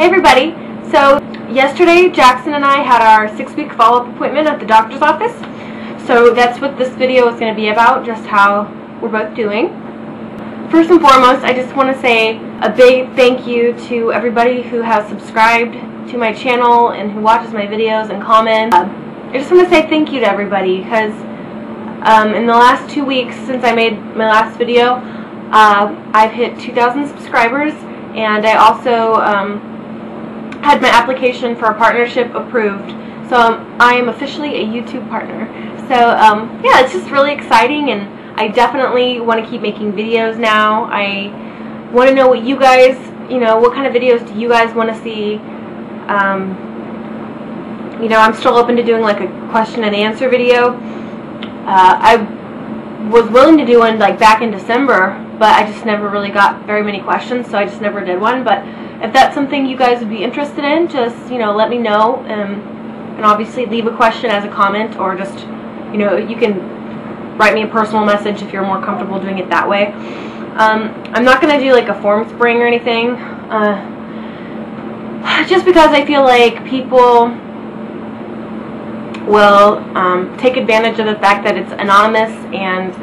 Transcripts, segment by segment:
Hey everybody! So yesterday Jackson and I had our 6-week follow-up appointment at the doctor's office. So that's what this video is going to be about, just how we're both doing. First and foremost, I just want to say a big thank you to everybody who has subscribed to my channel and who watches my videos and comments. I just want to say thank you to everybody because in the last 2 weeks since I made my last video, I've hit 2,000 subscribers, and I also had my application for a partnership approved. So I am officially a YouTube partner. So yeah, it's just really exciting, and I definitely want to keep making videos now. I want to know what you guys, what kind of videos do you guys want to see. I'm still open to doing like a question and answer video. I was willing to do one like back in December, but I just never really got very many questions, so I just never did one. But if that's something you guys would be interested in, just let me know, and obviously leave a question as a comment, or just you can write me a personal message if you're more comfortable doing it that way. I'm not gonna do like a form spring or anything, just because I feel like people will take advantage of the fact that it's anonymous, and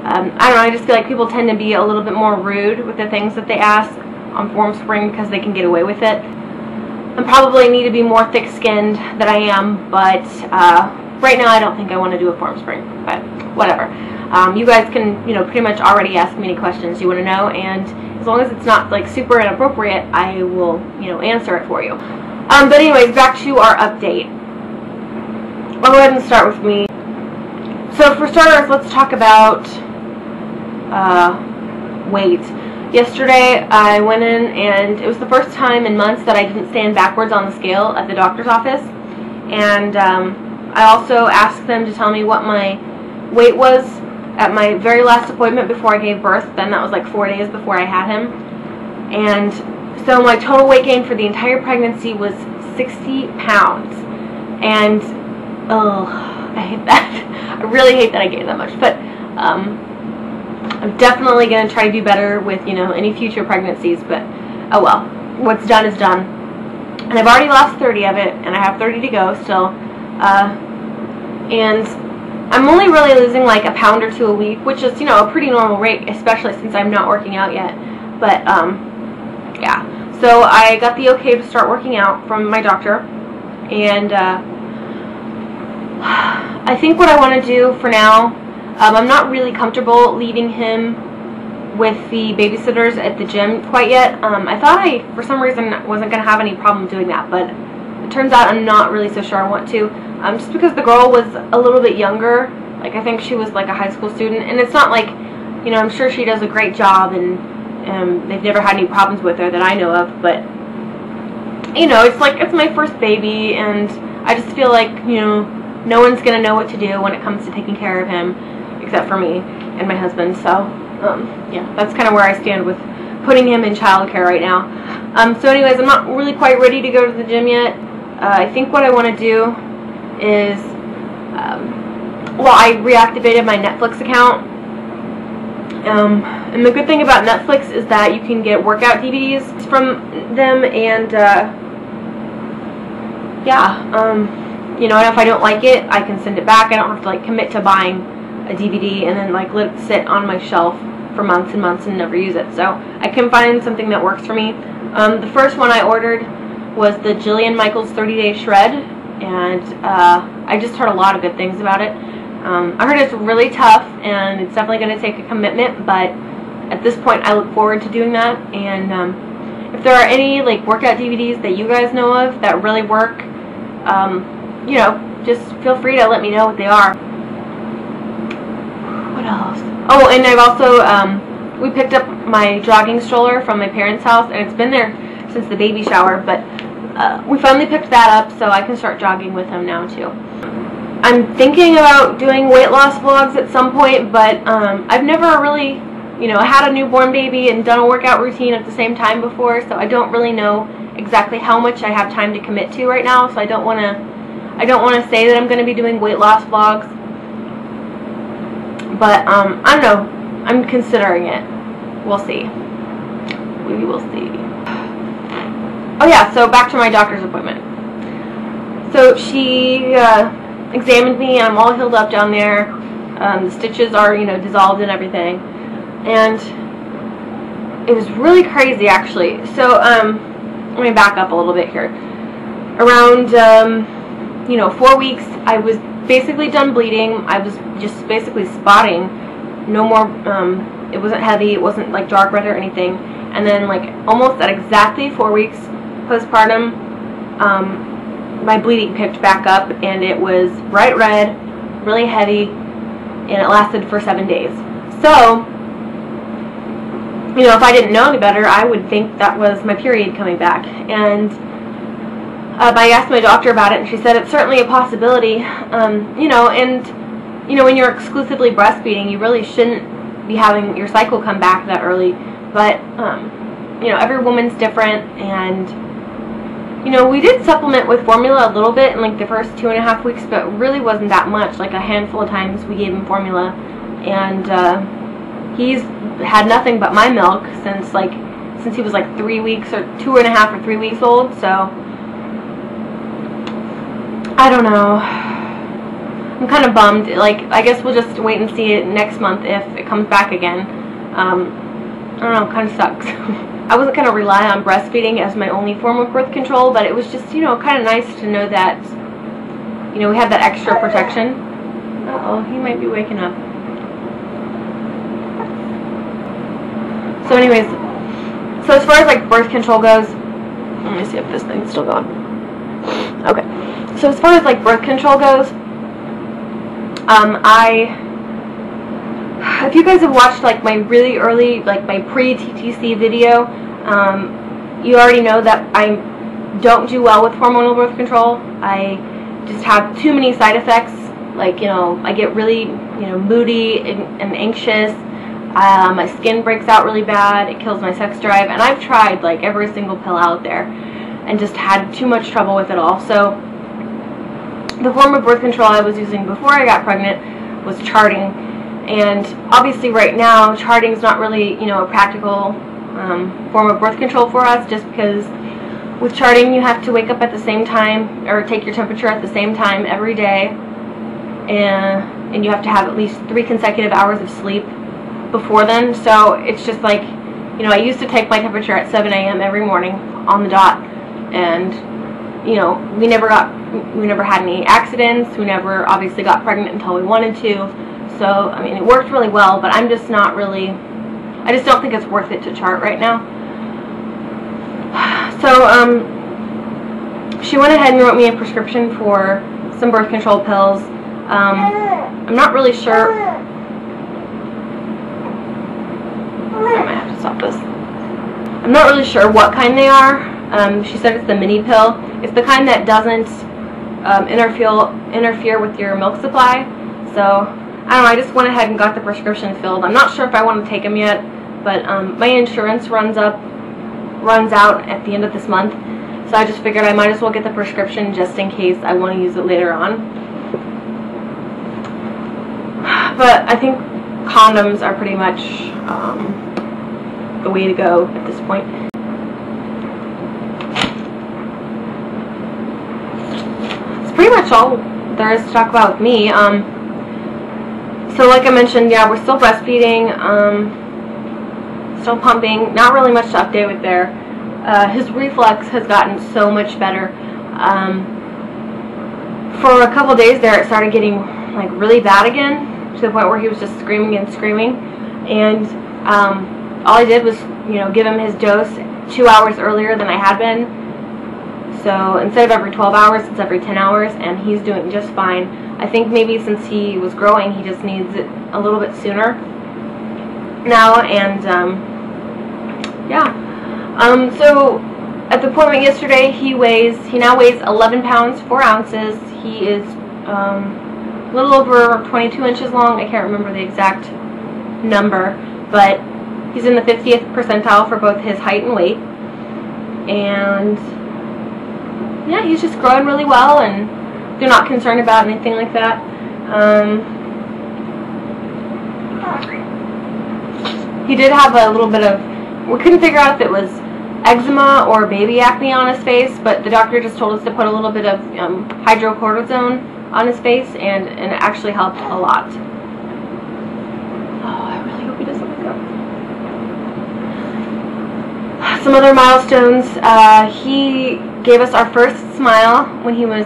I don't know, I just feel like people tend to be a little bit more rude with the things that they ask on Form Spring because they can get away with it. I probably need to be more thick-skinned than I am, but right now I don't think I want to do a Form Spring, but whatever. You guys can, pretty much already ask me any questions you want to know, and as long as it's not like super inappropriate, I will, answer it for you. But anyways, back to our update. I'll go ahead and start with me. So for starters, let's talk about weight. Yesterday I went in, and it was the first time in months that I didn't stand backwards on the scale at the doctor's office. And I also asked them to tell me what my weight was at my very last appointment before I gave birth. Then that was like 4 days before I had him. And so my total weight gain for the entire pregnancy was 60 pounds. And oh, I hate that. I really hate that I gained that much. But I'm definitely going to try to do better with, any future pregnancies, but oh well. What's done is done. And I've already lost 30 of it, and I have 30 to go still. And I'm only really losing like a pound or two a week, which is, a pretty normal rate, especially since I'm not working out yet. But, yeah. So I got the okay to start working out from my doctor, and I think what I want to do for now, I'm not really comfortable leaving him with the babysitters at the gym quite yet. I thought I, for some reason, wasn't going to have any problem doing that, but it turns out I'm not really so sure I want to. Just because the girl was a little bit younger, like I think she was like a high school student, and it's not like, I'm sure she does a great job, and they've never had any problems with her that I know of, but, it's like, it's my first baby, and I just feel like, no one's going to know what to do when it comes to taking care of him, except for me and my husband. So, yeah, that's kind of where I stand with putting him in childcare right now. So anyways, I'm not really quite ready to go to the gym yet. I think what I want to do is, well, I reactivated my Netflix account. And the good thing about Netflix is that you can get workout DVDs from them, and, yeah, and if I don't like it, I can send it back. I don't have to like commit to buying a DVD and then like let it sit on my shelf for months and months and never use it. So I can find something that works for me. The first one I ordered was the Jillian Michaels 30-Day Shred, and I just heard a lot of good things about it. I heard it's really tough, and it's definitely going to take a commitment, but at this point I look forward to doing that. And if there are any like workout DVDs that you guys know of that really work, just feel free to let me know what they are. What else? Oh, and I've also, we picked up my jogging stroller from my parents' house, and it's been there since the baby shower, but we finally picked that up, so I can start jogging with him now, too. I'm thinking about doing weight loss vlogs at some point, but I've never really, had a newborn baby and done a workout routine at the same time before, so I don't really know exactly how much I have time to commit to right now, so I don't want to say that I'm going to be doing weight loss vlogs, but I don't know, I'm considering it. We'll see. We will see. Oh yeah, so back to my doctor's appointment. So she examined me, and I'm all healed up down there. The stitches are, dissolved and everything. And it was really crazy, actually. So, let me back up a little bit here. Around, 4 weeks, I was basically done bleeding. I was just basically spotting. No more, it wasn't heavy, it wasn't like dark red or anything. And then like almost at exactly 4 weeks postpartum, my bleeding picked back up, and it was bright red, really heavy, and it lasted for 7 days. So, if I didn't know any better, I would think that was my period coming back. And I asked my doctor about it, and she said it's certainly a possibility. When you're exclusively breastfeeding, you really shouldn't be having your cycle come back that early. But, every woman's different, and, we did supplement with formula a little bit in, like, the first 2.5 weeks, but it really wasn't that much. Like, a handful of times we gave him formula, and, he's had nothing but my milk since he was, like, 3 weeks, or 2.5 or 3 weeks old, so, I don't know. I'm kind of bummed. Like, I guess we'll just wait and see it next month if it comes back again. I don't know, kind of sucks. I wasn't going to rely on breastfeeding as my only form of birth control, but it was just, kind of nice to know that, we had that extra protection. Uh-oh, he might be waking up. So anyways, so as far as, like, birth control goes, let me see if this thing's still going. Okay. So as far as, like, birth control goes, if you guys have watched, like, my really early, like, my pre-TTC video, you already know that I don't do well with hormonal birth control. I just have too many side effects. Like, I get really, moody and anxious. My skin breaks out really bad. It kills my sex drive. And I've tried, like, every single pill out there and just had too much trouble with it all. So the form of birth control I was using before I got pregnant was charting. And obviously right now, charting is not really, a practical form of birth control for us, just because with charting you have to wake up at the same time, or take your temperature at the same time every day, and you have to have at least 3 consecutive hours of sleep before then. So it's just like, I used to take my temperature at 7 a.m. every morning on the dot, and we never had any accidents. We never obviously got pregnant until we wanted to. So, I mean, it worked really well, but I'm just not really, I just don't think it's worth it to chart right now. So, she went ahead and wrote me a prescription for some birth control pills. I'm not really sure. I might have to stop this. I'm not really sure what kind they are. She said it's the mini pill. It's the kind that doesn't interfere with your milk supply. So, I don't know, I just went ahead and got the prescription filled. I'm not sure if I want to take them yet, but my insurance runs out at the end of this month. So I just figured I might as well get the prescription just in case I want to use it later on. But I think condoms are pretty much the way to go at this point. It's pretty much all there is to talk about with me. So like I mentioned, yeah, we're still breastfeeding, still pumping, not really much to update with there. His reflux has gotten so much better. For a couple days there, it started getting like really bad again, to the point where he was just screaming and screaming. And all I did was, give him his dose 2 hours earlier than I had been. So instead of every 12 hours, it's every 10 hours, and he's doing just fine. I think maybe since he was growing, he just needs it a little bit sooner now. And yeah. So at the appointment yesterday, he now weighs 11 pounds 4 ounces. He is a little over 22 inches long. I can't remember the exact number, but he's in the 50th percentile for both his height and weight. And yeah, he's just growing really well, and they're not concerned about anything like that. He did have a little bit of, we couldn't figure out if it was eczema or baby acne on his face, but the doctor just told us to put a little bit of hydrocortisone on his face, and it actually helped a lot. Oh, I really hope he doesn't wake up. Some other milestones. He gave us our first smile when he was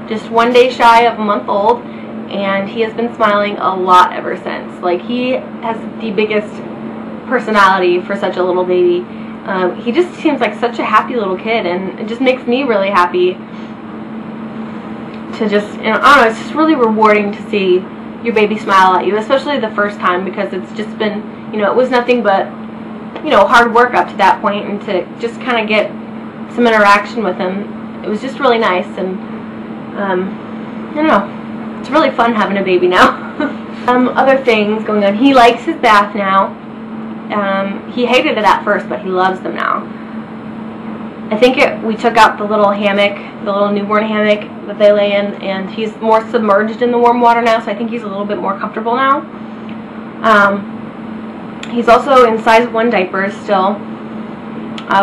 just 1 day shy of a month old, and he has been smiling a lot ever since. Like, he has the biggest personality for such a little baby. He just seems like such a happy little kid, and it just makes me really happy to just, I don't know, it's just really rewarding to see your baby smile at you, especially the first time, because it's just been, it was nothing but, hard work up to that point, and to just kind of get some interaction with him, it was just really nice. And I don't know, it's really fun having a baby now. Other things going on. He likes his bath now. He hated it at first, but he loves them now. I think we took out the little hammock, the little newborn hammock that they lay in, and he's more submerged in the warm water now, so I think he's a little bit more comfortable now. He's also in size 1 diapers still.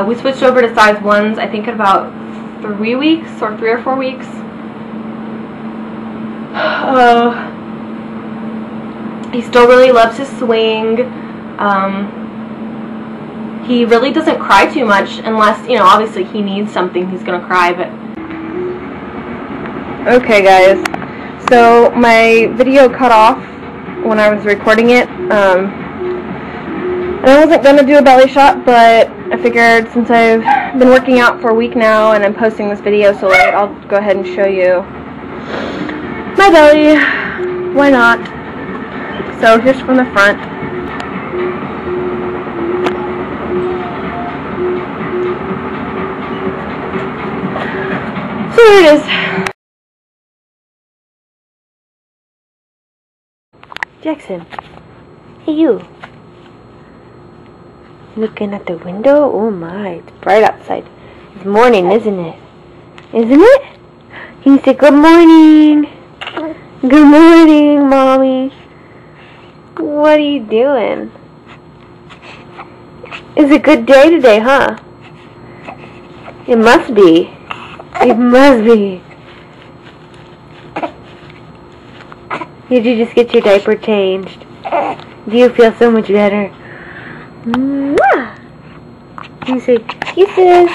We switched over to size 1s, I think, in about 3 weeks, or 3 or 4 weeks. He still really loves his swing. He really doesn't cry too much unless, obviously he needs something, he's gonna cry, but... Okay, guys, so my video cut off when I was recording it. And I wasn't gonna do a belly shot, but I figured since I've been working out for a week now and I'm posting this video so late, I'll go ahead and show you my belly. Why not? So here's from the front. So here it is. Jackson, hey you. Looking at the window? Oh my, it's bright outside. It's morning, isn't it? Isn't it? Can you say good morning? Good morning, Mommy. What are you doing? It's a good day today, huh? It must be. It must be. Did you just get your diaper changed? Do you feel so much better? Mwah! You say kisses.